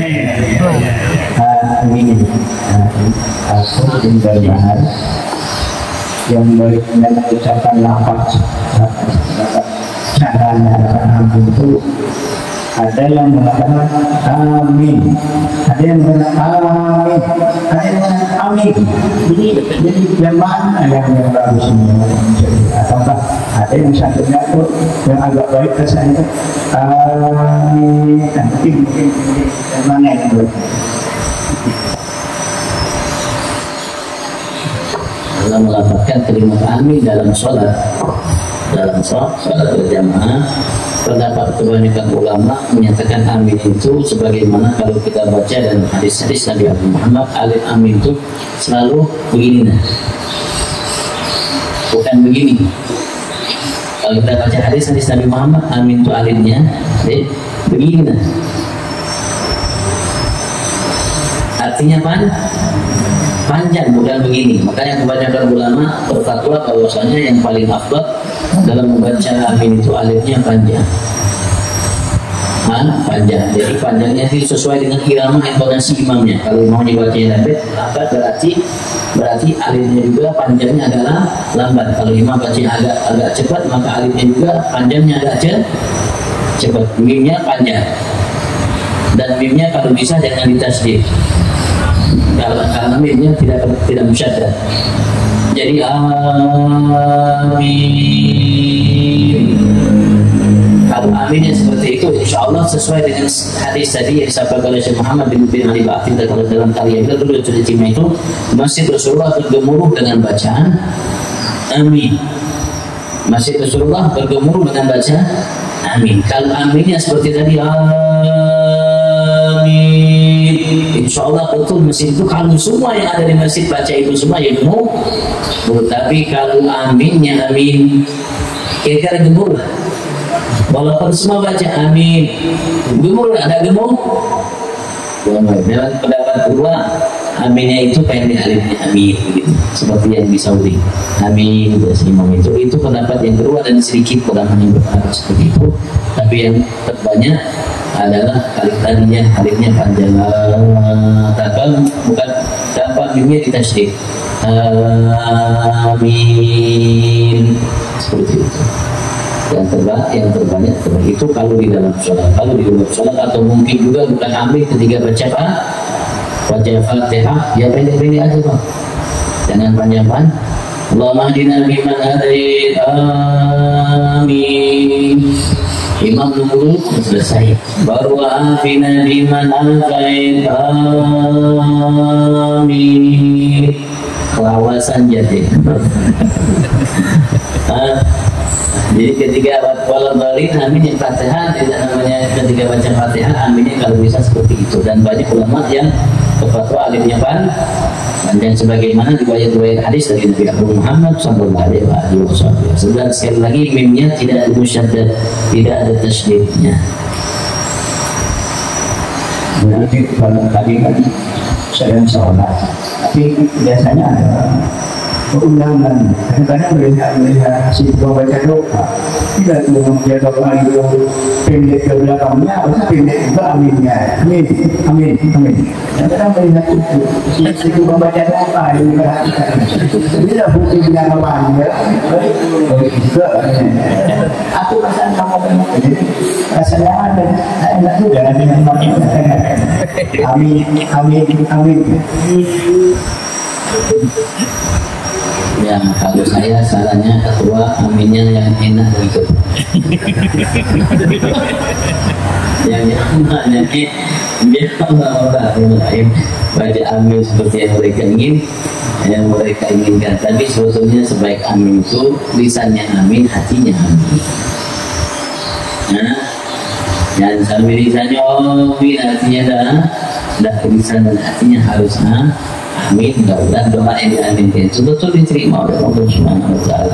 Ini aku tinggal bahas yang mengucapkan lafaz cara amin itu ada yang mengatakan amin, ada yang mengatakan amin, ada yang mengatakan amin. Jadi yang mana yang bagus ini? Ataukah ada yang satunya itu yang agak baik kesannya amin, nanti mungkin yang mana yang baik? Allah melafazkan kalimat amin dalam sholat berjamaah. Terdapat kebanyakan ulama menyatakan amin itu sebagaimana kalau kita baca dalam hadis-hadis Nabi Muhammad, alif amin itu selalu begini, bukan begini. Kalau kita baca hadis-hadis Nabi Muhammad, amin itu alifnya begini. Artinya panjang, bukan begini. Makanya kebanyakan ulama berfatwa bahwasanya yang paling afdal dalam membaca amin itu alifnya panjang. Panjang. Jadi panjangnya itu sesuai dengan irama intonasi imamnya. Kalau imamnya bacanya lambat, berarti alifnya juga panjangnya adalah lambat. Kalau imam bacanya agak cepat, maka alifnya juga panjangnya agak cepat. Mimnya panjang. Dan mimnya kalau bisa jangan ditasydid. Karena mimnya tidak musyaddad. Jadi amin. Kalau aminnya seperti itu, insya Allah sesuai dengan hadis tadi yang disampaikan oleh Syekh Muhammad bin Ali Ba'atin dalam karya itu dulu cerita itu, Masjid Rasulullah bergemuruh dengan bacaan amin. Masjid Rasulullah bergemuruh dengan baca amin. Kalau aminnya seperti tadi amin, insya Allah betul masjid itu, kalau semua yang ada di masjid baca itu semua ya gemuk. Tapi kalau aminnya amin kira-kira gemuk lah. Walaupun semua baca amin, gemuk lah, ada gemuk. Dalam pendapat kedua, aminnya itu pendek alifnya amin, gitu. Seperti yang di Saudi. Amin, imam itu pendapat yang kedua, dan sedikit ulama yang berpendapat seperti itu. Tapi yang terbanyak adalah alifnya panjang. Bukan tanpa mimnya ditasydid. Amin, seperti itu. Yang terbanyak itu kalau di dalam sholat. Kalau di luar sholat atau mungkin juga bukan amin ketika baca Fatihah, ya pendek-pendek aja Pak, jangan panjang-panjang. Allahumma hdina biman hadait, amin. Imam nunggu selesai, baru afina biman afait, amin. Kelawasan jadi. Jadi ketika waladhalin amin yang Fatihah, tidak namanya ketika baca Fatihah aminnya kalau bisa seperti itu. Dan banyak ulama yang berfatwa alifnya panjang sebagaimana riwayat hadis dari Nabi Muhammad sallallahu alaihi wasallam. Dan sekali lagi mimnya tidak ada musyaddad, tidak ada tasydidnya. Nanti kalau tadi kan saya sholat, tapi biasanya ada undangan. Kadang-kadang melihat si baca doa, tidak membaca doa itu pendek ke belakangnya, harusnya pendek juga aminnya. Amin, amin, amin. Kadang-kadang melihat itu si baca doa yang diperhatikan. Tidak buktinya kapan ya? Juga. Aku rasa kamu benar. Jadi rasanya ada enak juga dengan makin amin, amin, amin. Ya, kalau saya sarannya ketua aminnya yang enak gitu. Yang namanya biar orang lain baca amin seperti yang mereka inginkan. Tapi sebetulnya sebaik amin itu lisannya amin, hatinya amin. Nah, jangan sampai lisannya amin, hatinya dah lisan dan hatinya harus amin. Mudah-mudahan doa yang diaminkan itu betul diterima oleh Allah Subhanahu wa Ta'ala.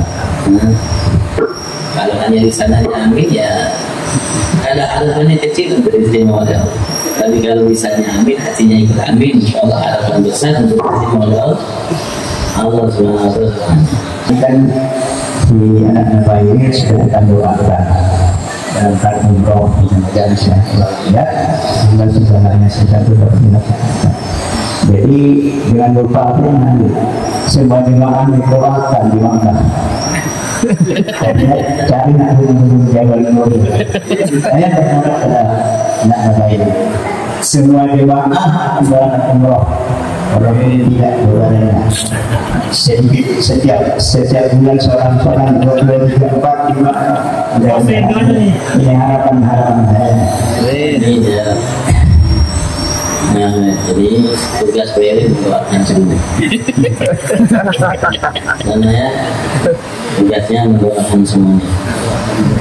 Kalau hanya lisannya amin, ya ada harapannya kecil untuk diterima oleh Allah. Tapi kalau lisannya amin, hatinya ikut amin, insya Allah harapan besar untuk diterima oleh Allah Subhanahu wa Ta'ala. Dan si anak-anak bayi ini sudah akan doakan. dalam rangka umroh di negara ya, tinggal segalanya sedang berpindah. Jadi jangan lupa semua jemaah didoakan di Makkah. Cari nak hubung Jabal Nur. Saya berharap pada nak baik. Semua jemaah berangkat umroh. Orang ini tidak berani. Setiap bulan seorang 2, 3, 4, 5. Ini harapan saya. Nah, jadi tugas PRI mendoakan semua. Karena ya tugasnya mendoakan semuanya.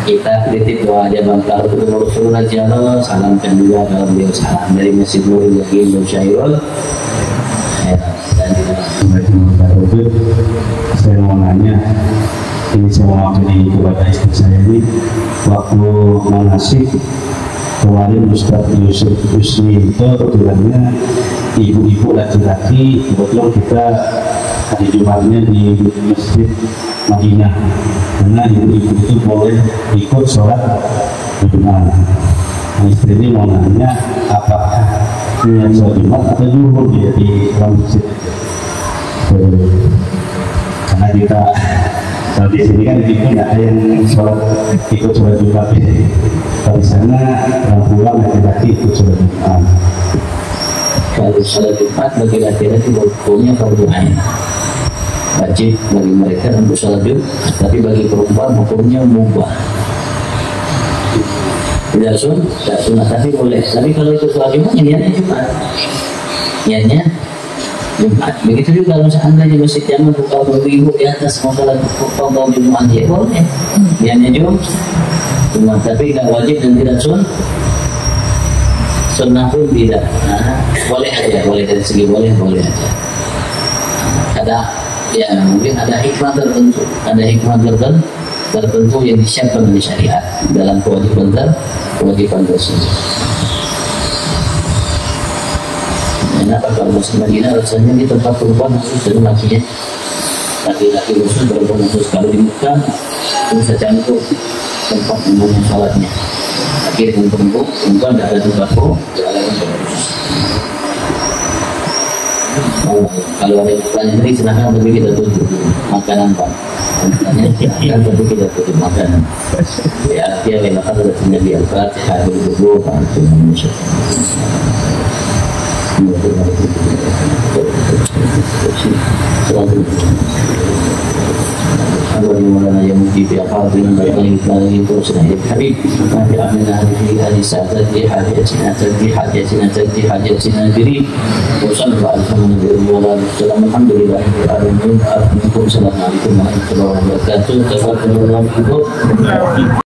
Kita kritik doa aja Bang Kalau ketemu Rasulullah Jalla, salamkan juga kalau beliau salam dari Masjid Nurul Yakin dan Syairul. Dan saya mau nanya, ini semua waktu kepada istri saya ini waktu manasik kemarin Ustaz Yusuf Husni itu kebetulannya ibu-ibu laki-laki, kebetulan kita hari Jumatnya di Masjid Madinah, karena ibu-ibu itu boleh ikut sholat Jumat. Istri ini mau nanya apakah niat sholat Jumat atau zuhur dia di masjid. Karena kita kalau di sini kan tidak ada yang sholat ikut sholat Jumat. Kalau di sana orang pulang laki-laki ikut sholat Jumat. Kalau sholat Jumat bagi laki-laki hukumnya fardu ain, wajib bagi mereka untuk sholat Jumat. Tapi bagi perempuan hukumnya mubah. Tidak sunat tapi boleh. Tapi kalau itu sholat Jumat, niatnya Jumat. Niatnya Jumat. Begitu juga kalau seandainya masjid yang membuka ibu di atas mau sholat Jumat, ya boleh. Niatnya Jumat, tapi tidak wajib dan tidak sunnah pun tidak. Nah, boleh aja, boleh dari segi boleh aja. Ada ya mungkin ada hikmah tertentu, tertentu yang disiapkan di syariat dalam kewajiban tersebut. Kenapa kalau Muslim Madinah rasanya di tempat perempuan khusus dan laki-laki khusus, perempuan khusus. Kalau di Mekah bisa cantik tempat umumnya sholatnya. Akhirnya perempuan tidak ada tempat tidak ada tempat khusus. Kalau ada pertanyaan tadi silahkan, tapi kita tutup makanan Pak. Silahkan, tapi kita tutup makanan. Ya, dia lepas sudah tinggal di Al-Fatihah dulu Pak. Agar dimulai yang mungkin apa dengan baik lagi terus naik. Tapi nanti amina hari saat tadi hajatina diri. Wassalamualaikum warahmatullahi wabarakatuh. Assalamualaikum warahmatullahi wabarakatuh.